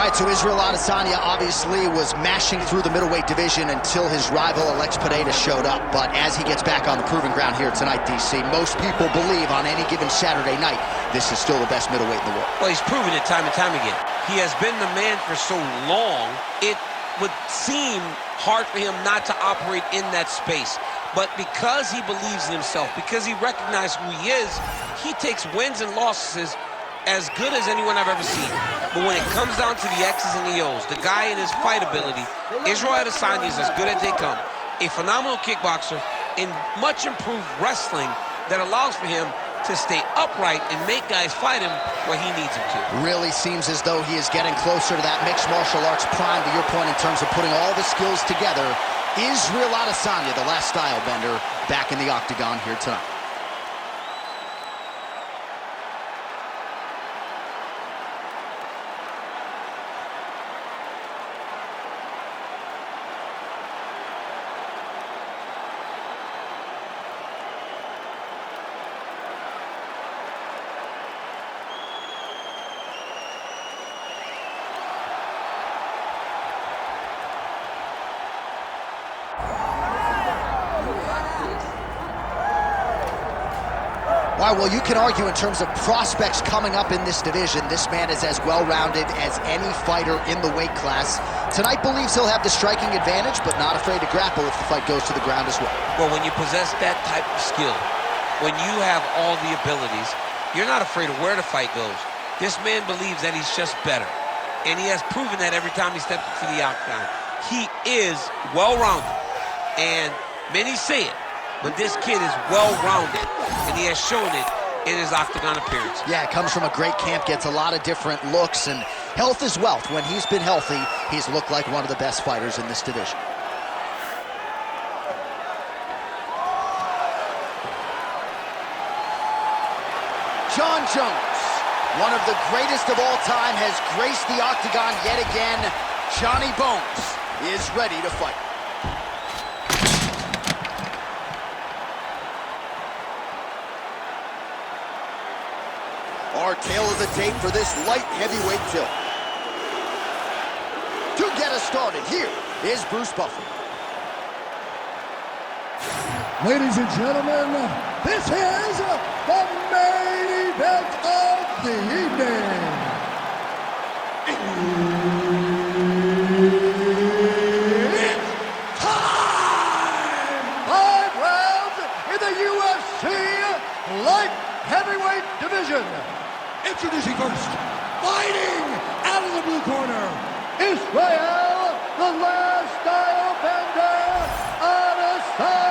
All right, so Israel Adesanya obviously was mashing through the middleweight division until his rival Alex Pereira showed up. But as he gets back on the proving ground here tonight, DC, most people believe on any given Saturday night, this is still the best middleweight in the world. Well, he's proven it time and time again. He has been the man for so long, it would seem hard for him not to operate in that space. But because he believes in himself, because he recognizes who he is, he takes wins and losses as good as anyone I've ever seen. But when it comes down to the X's and the O's, the guy in his fight ability, Israel Adesanya is as good as they come. A phenomenal kickboxer in much improved wrestling that allows for him to stay upright and make guys fight him where he needs them to. Really seems as though he is getting closer to that mixed martial arts prime, to your point, in terms of putting all the skills together. Israel Adesanya, the last style bender, back in the octagon here tonight. All right, well, you can argue in terms of prospects coming up in this division, this man is as well-rounded as any fighter in the weight class. Tonight believes he'll have the striking advantage, but not afraid to grapple if the fight goes to the ground as well. Well, when you possess that type of skill, when you have all the abilities, you're not afraid of where the fight goes. This man believes that he's just better, and he has proven that every time he steps into the octagon. He is well-rounded, and many say it, but this kid is well-rounded, and he has shown it in his octagon appearance. Yeah, comes from a great camp, gets a lot of different looks, and health is wealth. When he's been healthy, he's looked like one of the best fighters in this division. Jon Jones, one of the greatest of all time, has graced the octagon yet again. Johnny Bones is ready to fight. Our tale of the tape for this light heavyweight tilt. To get us started, here is Bruce Buffer. Ladies and gentlemen, this is the main event of the evening. It's time! 5 rounds in the UFC light heavyweight division. Introducing first, fighting out of the blue corner, Israel, the last style bender, Adesanya.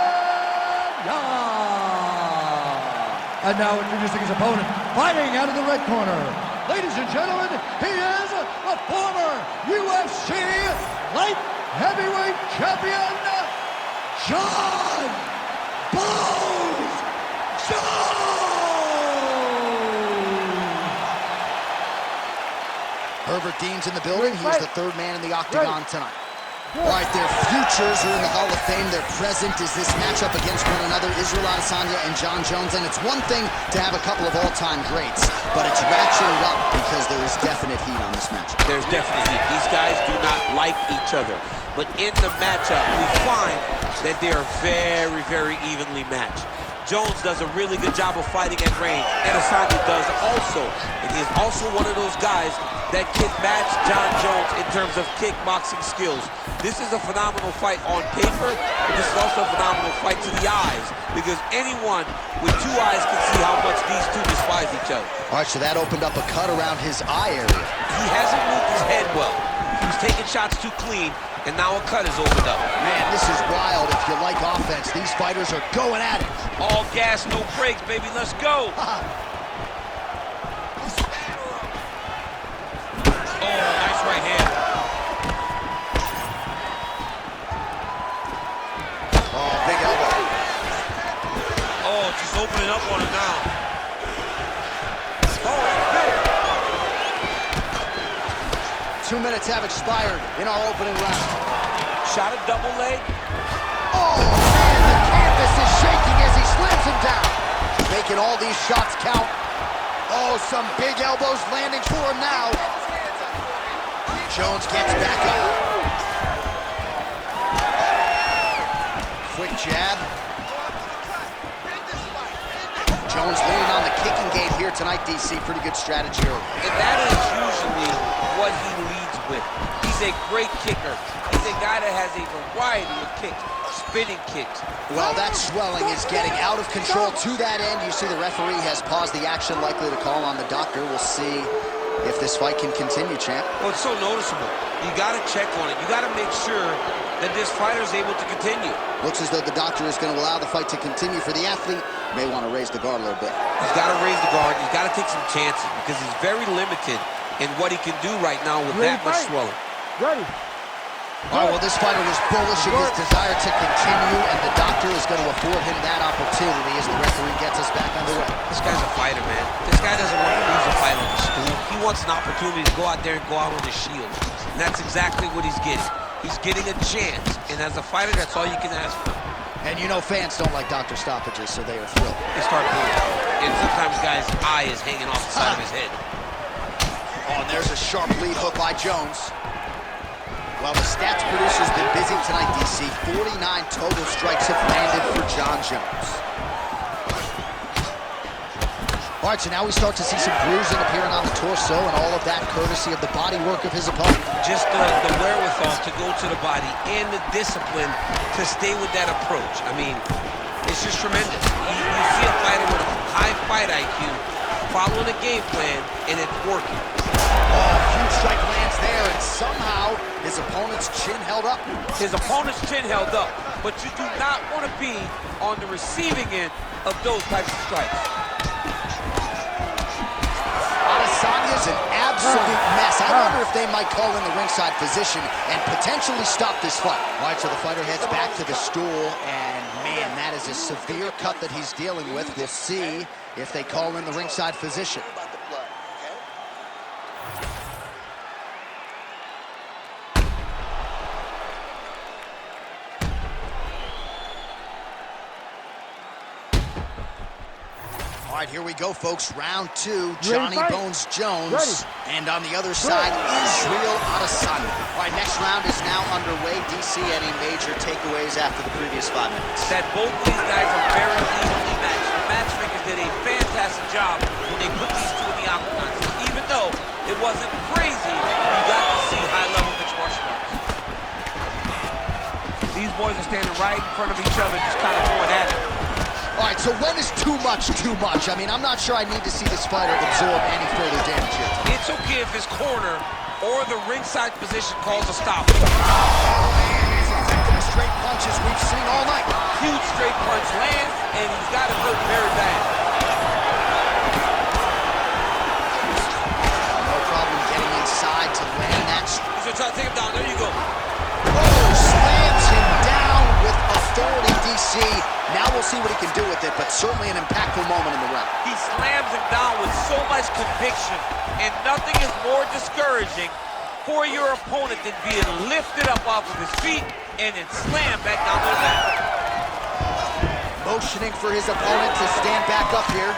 And now introducing his opponent, fighting out of the red corner. Ladies and gentlemen, he is the former UFC light heavyweight champion, Jon Jones. Herbert Dean's in the building. He's the third man in the octagon tonight. All right, their futures are in the Hall of Fame. Their present is this matchup against one another, Israel Adesanya and Jon Jones. And it's one thing to have a couple of all-time greats, but it's ratcheted up because there is definite heat on this match. There's definite heat. These guys do not like each other. But in the matchup, we find that they are very, very evenly matched. Jones does a really good job of fighting at range. Adesanya does also. And he is also one of those guys that can match Jon Jones in terms of kickboxing skills. This is a phenomenal fight on paper, but this is also a phenomenal fight to the eyes, because anyone with 2 eyes can see how much these two despise each other. All right, so that opened up a cut around his eye area. He hasn't moved his head well. He was taking shots too clean, and now a cut is opened up. Man, this is wild. If you like offense, these fighters are going at it. All gas, no brakes, baby. Let's go. Oh, nice right hand. Oh, big elbow. Oh, just opening up on him now. Oh, big. 2 minutes have expired in our opening round. Shot a double leg. Oh, man, the canvas is shaking as he slams him down. Making all these shots count. Oh, some big elbows landing for him now. Jones gets back up. Quick jab. Jones leaning on the kicking game here tonight, DC. Pretty good strategy early. And that is usually what he leads with. He's a great kicker. He's a guy that has a variety of kicks, spinning kicks. Well, that swelling is getting out of control. To that end, you see the referee has paused the action, likely to call on the doctor. We'll see if this fight can continue, champ. Well, it's so noticeable. You got to check on it. You got to make sure that this fighter is able to continue. Looks as though the doctor is going to allow the fight to continue. For the athlete, may want to raise the guard a little bit. He's got to raise the guard. He's got to take some chances because he's very limited in what he can do right now with that much swelling. Ready. All right, well, this fighter was bullish in his desire to continue, and the doctor is going to afford him that opportunity as the referee gets us back underway. This guy's a fighter, man. This guy doesn't want to lose a fight on the stool. He wants an opportunity to go out there and go out on his shield. And that's exactly what he's getting. He's getting a chance, and as a fighter, that's all you can ask for. And you know fans don't like doctor stoppages, so they are thrilled. They start booing. And sometimes guys' eye is hanging off the side of his head. Oh, and there's a sharp lead hook by Jones. Well, the stats producer's been busy tonight, DC. 49 total strikes have landed for Jon Jones. All right, so now we start to see some bruising appearing on the torso, and all of that courtesy of the body work of his opponent. Just the wherewithal to go to the body and the discipline to stay with that approach. I mean, it's just tremendous. You see a fighter with a high fight IQ following a game plan, and it's working. Oh, huge strike lands there, and somehow his opponent's chin held up. His opponent's chin held up, but you do not want to be on the receiving end of those types of strikes. Adesanya's an absolute mess. I wonder if they might call in the ringside physician and potentially stop this fight. All right, so the fighter heads back to the stool, and man, that is a severe cut that he's dealing with. We'll see if they call in the ringside physician. All right, here we go, folks. Round two, Johnny Bones Jones. And on the other side, Israel Adesanya. All right, next round is now underway. DC, any major takeaways after the previous 5 minutes? That both these guys are very evenly matched. The matchmakers did a fantastic job when they put these two in the octagon. So even though it wasn't crazy, you got to see high-level mixed martial arts. These boys are standing right in front of each other, just kind of going at it. All right, so when is too much too much? I mean, I'm not sure I need to see this fighter absorb any further damage here. It's okay if his corner or the ringside position calls a stop. Oh, man, he's inflicting the straight punches we've seen all night. Huge straight punch lands, and he's got it hurt very bad. No problem getting inside to land that. He's gonna try to take him down. There you go. Oh, slams him down with authority, DC. Now we'll see what he can do with it, but certainly an impactful moment in the round. He slams him down with so much conviction, and nothing is more discouraging for your opponent than being lifted up off of his feet and then slammed back down to the mat. Motioning for his opponent to stand back up here.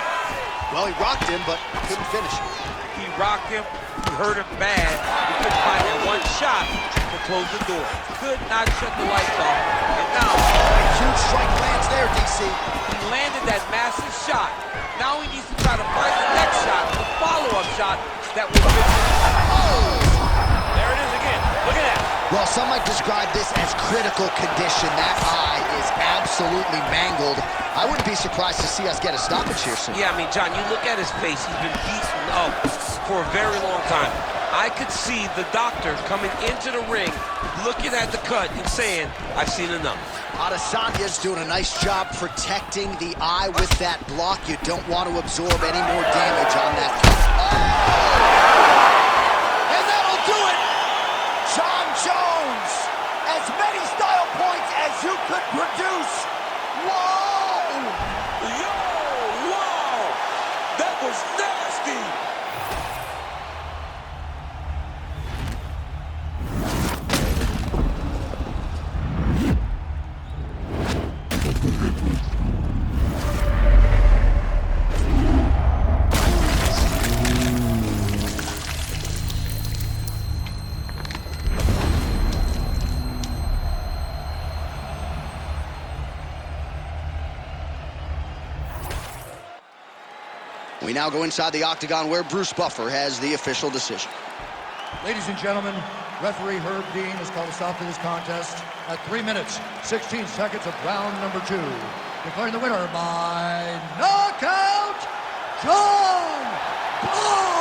Well, he rocked him, but couldn't finish him. He rocked him, he hurt him bad. He couldn't find that one shot to close the door. Could not shut the lights off. And now, a huge strike lands there, DC. He landed that massive shot. Now he needs to try to find the next shot, the follow-up shot that will finish him. Oh! There it is again. Look at that. Well, some might describe this as critical condition. That eye is absolutely mangled. I wouldn't be surprised to see us get a stoppage here soon. Yeah, I mean, John, you look at his face. He's been beaten up for a very long time. I could see the doctor coming into the ring, looking at the cut and saying, I've seen enough. Adesanya's doing a nice job protecting the eye with that block. You don't want to absorb any more damage on that cut. Oh! And that'll do it! Jon Jones, as many style points as you could produce. Whoa! Yo, wow! That was nasty! We now go inside the octagon where Bruce Buffer has the official decision. Ladies and gentlemen, referee Herb Dean has called a stop to this contest at 3 minutes, 16 seconds of round number 2. Declaring the winner by knockout, Jon Jones!